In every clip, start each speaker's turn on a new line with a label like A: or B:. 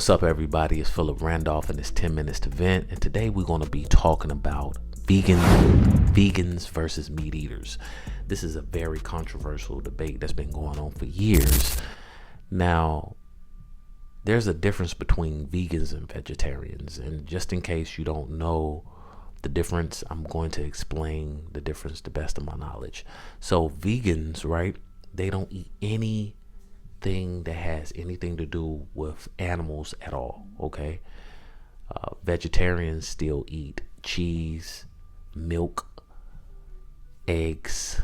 A: What's up, everybody? It's Philip Randolph, and it's 10 Minutes to Vent. And today we're going to be talking about vegans versus meat eaters. This is a very controversial debate that's been going on for years. Now, there's a difference between vegans and vegetarians. And just in case you don't know the difference, I'm going to explain the difference to the best of my knowledge. So vegans, right? They don't eat anything that has anything to do with animals at all. Okay. Vegetarians still eat cheese, milk, eggs,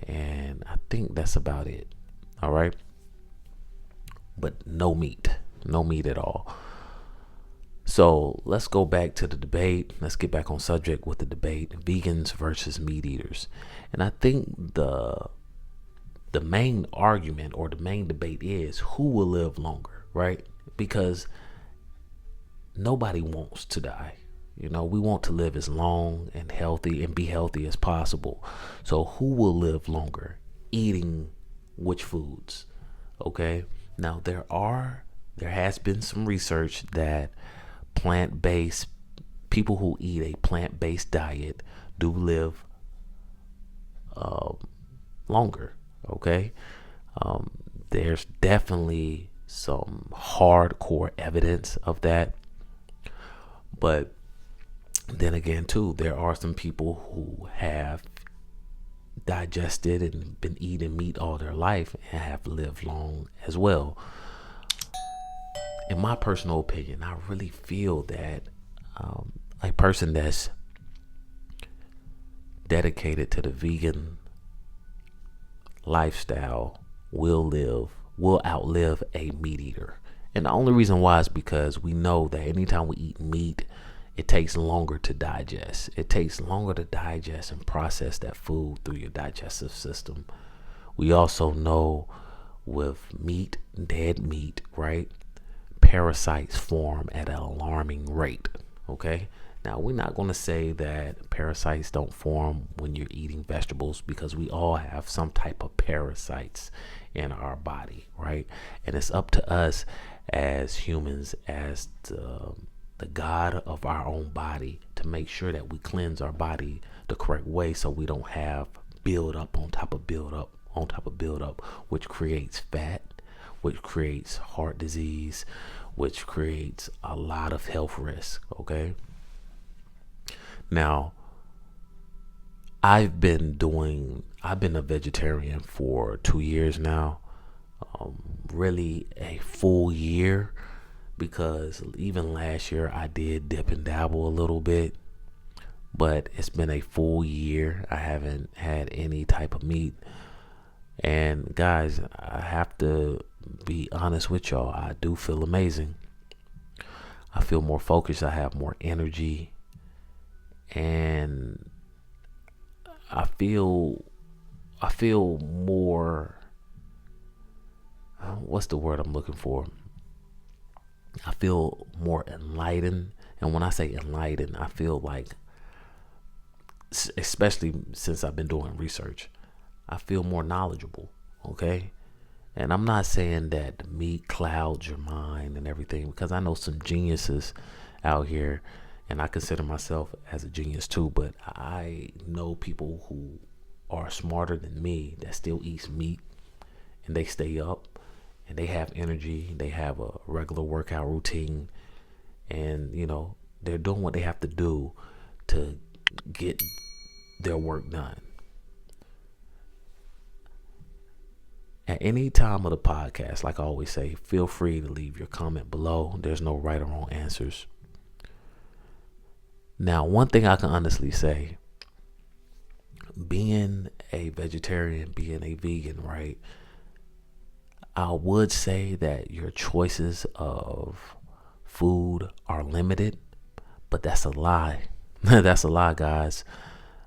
A: and I think that's about it. All right. But no meat at all. So let's go back to the debate. Let's get back on subject with the debate: vegans versus meat eaters. And I think the main argument or the main debate is who will live longer, right? Because nobody wants to die. You know, we want to live as long and healthy and be healthy as possible. So who will live longer eating which foods? Okay. Now there has been some research that plant-based people who eat a plant-based diet do live longer. Okay. There's definitely some hardcore evidence of that. But then again, too, there are some people who have digested and been eating meat all their life and have lived long as well. In my personal opinion, I really feel that a person that's dedicated to the vegan lifestyle will outlive a meat eater. And the only reason why is because we know that anytime we eat meat, it takes longer to digest. It takes longer to digest and process that food through your digestive system. We also know with meat, dead meat, right? Parasites form at an alarming rate. Okay. Now, we're not going to say that parasites don't form when you're eating vegetables, because we all have some type of parasites in our body, right? And it's up to us as humans, as the God of our own body, to make sure that we cleanse our body the correct way so we don't have build up on top of build up on top of build up, which creates fat, which creates heart disease, which creates a lot of health risk. Okay. Now, I've been a vegetarian for 2 years now, really a full year, because even last year I did dip and dabble a little bit, but it's been a full year. I haven't had any type of meat. And guys, I have to be honest with y'all. I do feel amazing. I feel more focused. I have more energy. And I feel more, what's the word I'm looking for? I feel more enlightened. And when I say enlightened, I feel like, especially since I've been doing research, I feel more knowledgeable. Okay. And I'm not saying that the meat clouds your mind and everything, because I know some geniuses out here, and I consider myself as a genius too, but I know people who are smarter than me that still eats meat, and they stay up and they have energy. They have a regular workout routine, and you know, they're doing what they have to do to get their work done. At any time of the podcast, like I always say, feel free to leave your comment below. There's no right or wrong answers. Now, one thing I can honestly say, being a vegetarian, being a vegan, right? I would say that your choices of food are limited, but that's a lie. That's a lie, guys.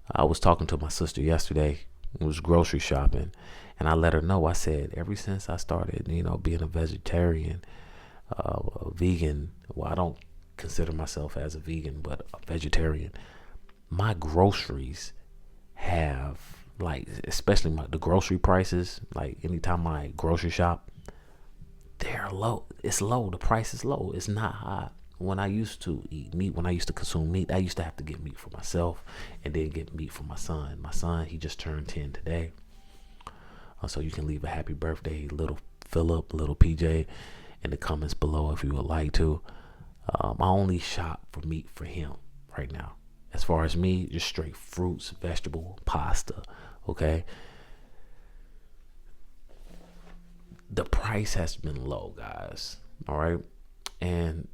A: I was talking to my sister yesterday. It was grocery shopping, and I let her know. I said, ever since I started, being a vegetarian, a vegan, well, I don't consider myself as a vegan, but a vegetarian, my groceries have, like, especially the grocery prices, like anytime I grocery shop, they're low. It's low. The price is low. It's not high. When I used to eat meat, when I used to consume meat, I used to have to get meat for myself and then get meat for my son. My son, he just turned 10 today. So you can leave a happy birthday, little Philip, little PJ, in the comments below if you would like to. I only shop for meat for him right now. As far as me, just straight fruits, vegetable, pasta. Okay. The price has been low, guys. All right. And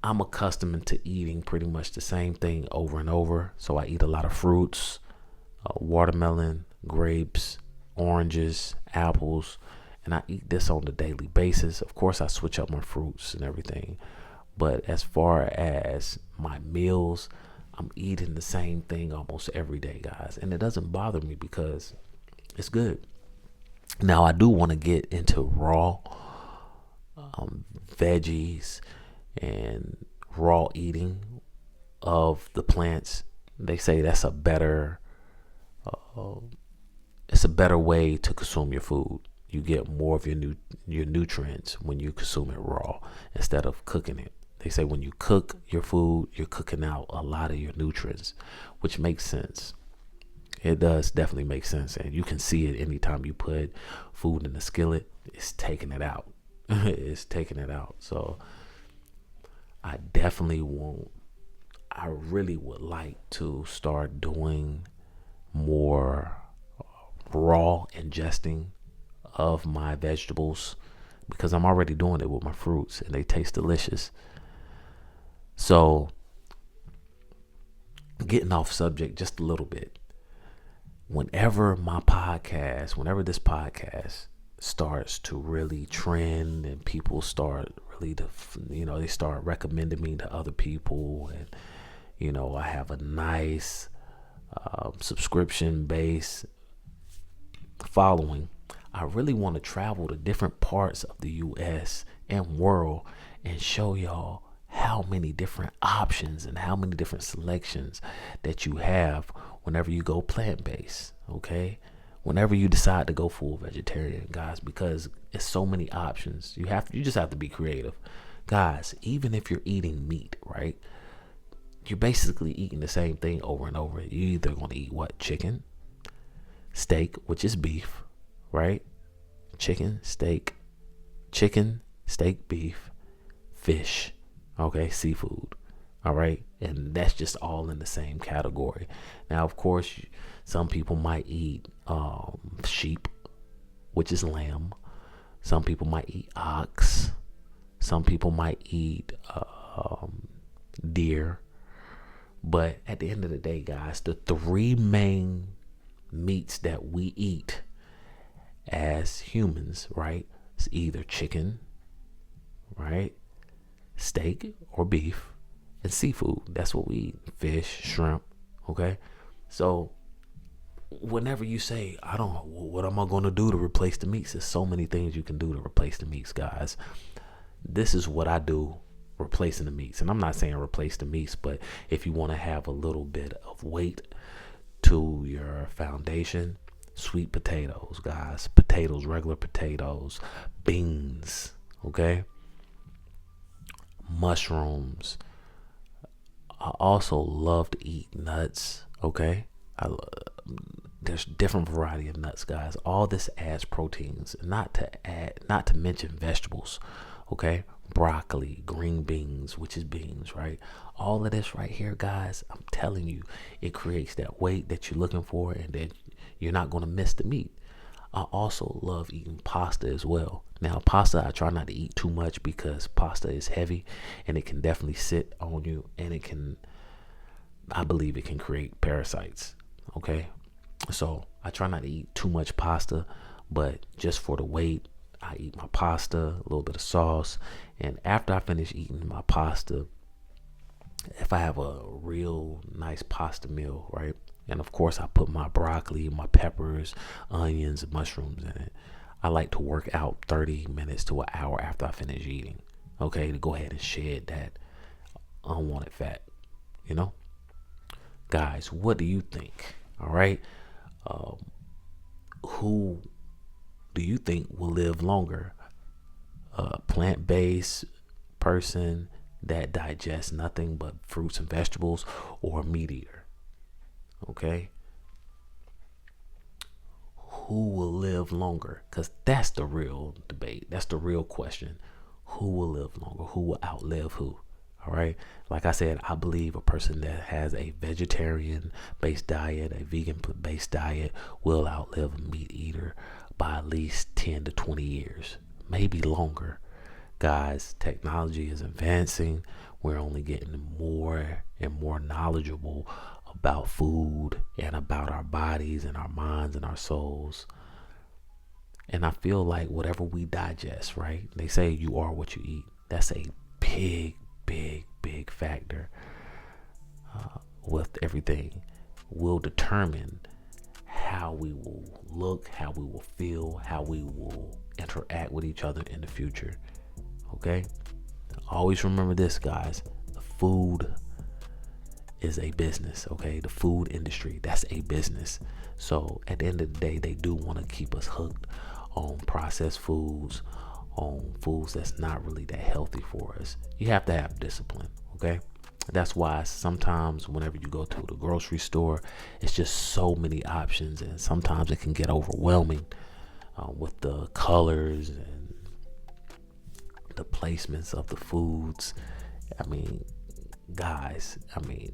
A: I'm accustomed to eating pretty much the same thing over and over. So I eat a lot of fruits, watermelon, grapes, oranges, apples, and I eat this on a daily basis. Of course, I switch up my fruits and everything. But as far as my meals, I'm eating the same thing almost every day, guys. And it doesn't bother me because it's good. Now, I do want to get into raw veggies and raw eating of the plants. They say that's a better it's a better way to consume your food. You get more of your nutrients when you consume it raw instead of cooking it. They say when you cook your food, you're cooking out a lot of your nutrients, which makes sense. It does definitely make sense. And you can see it anytime you put food in the skillet, it's taking it out. It's taking it out. So I really would like to start doing more raw ingesting of my vegetables because I'm already doing it with my fruits and they taste delicious. So getting off subject just a little bit. Whenever this podcast starts to really trend and people start really they start recommending me to other people, and I have a nice subscription base following, I really want to travel to different parts of the US and world and show y'all how many different options and how many different selections that you have whenever you go plant-based. Okay, whenever you decide to go full vegetarian, guys, because it's so many options. You just have to be creative, guys. Even if you're eating meat, right, you're basically eating the same thing over and over. You're either going to eat what? Chicken, steak, which is beef, right? Chicken, steak, beef, fish, okay, seafood, all right? And that's just all in the same category. Now, of course, some people might eat sheep, which is lamb. Some people might eat ox. Some people might eat deer. But at the end of the day, guys, the three main meats that we eat as humans, right, is either chicken, right, steak or beef, and seafood. That's what we eat. Fish, shrimp. Okay. So whenever you say, I don't know, what am I going to do to replace the meats? There's so many things you can do to replace the meats, guys. This is what I do replacing the meats. And I'm not saying replace the meats, but if you want to have a little bit of weight to your foundation, sweet potatoes, guys. Potatoes, regular potatoes, beans, okay? Mushrooms. I also love to eat nuts, okay? There's different variety of nuts, guys. All this adds proteins, not to mention vegetables, okay? Broccoli, green beans, which is beans, right? All of this right here, guys, I'm telling you, it creates that weight that you're looking for, and then you're not going to miss the meat. I also love eating pasta as well. Now, pasta, I try not to eat too much because pasta is heavy and it can definitely sit on you, and I believe it can create parasites. Okay. So I try not to eat too much pasta, but just for the weight, I eat my pasta, a little bit of sauce. And after I finish eating my pasta, if I have a real nice pasta meal, right? And of course, I put my broccoli, my peppers, onions, and mushrooms in it. I like to work out 30 minutes to an hour after I finish eating, okay, to go ahead and shed that unwanted fat, Guys, what do you think? All right. Who do you think will live longer? a plant-based person that digests nothing but fruits and vegetables, or a meat eater? Okay, who will live longer? Because that's the real debate. That's the real question. Who will live longer? Who will outlive who? All right. Like I said, I believe a person that has a vegetarian based diet, a vegan based diet, will outlive a meat eater by at least 10 to 20 years, maybe longer. Guys, technology is advancing. We're only getting more and more knowledgeable about food and about our bodies and our minds and our souls. And I feel like whatever we digest, right? They say you are what you eat. That's a big, big factor with everything. Will determine how we will look, how we will feel, how we will interact with each other in the future. Okay? Always remember this, guys. The food is a business, okay? The food industry, that's a business. So at the end of the day, they do want to keep us hooked on processed foods, on foods that's not really that healthy for us. You have to have discipline, okay? That's why sometimes whenever you go to the grocery store, it's just so many options, and sometimes it can get overwhelming with the colors and the placements of the foods. I mean, guys,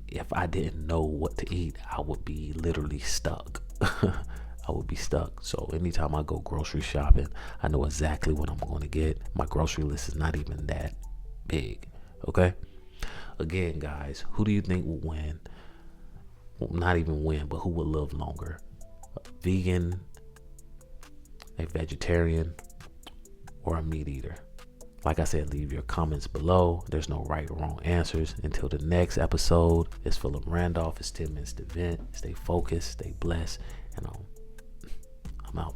A: if I didn't know what to eat, I would be literally stuck. I would be stuck. So anytime I go grocery shopping, I know exactly what I'm going to get. My grocery list is not even that big. Okay. Again, guys, who do you think will win? Well, not even win, but who will live longer? A vegan, a vegetarian, or a meat eater? Like I said, leave your comments below. There's no right or wrong answers. Until the next episode, it's Philip Randolph. It's 10 minutes to vent. Stay focused, stay blessed, and I'm out.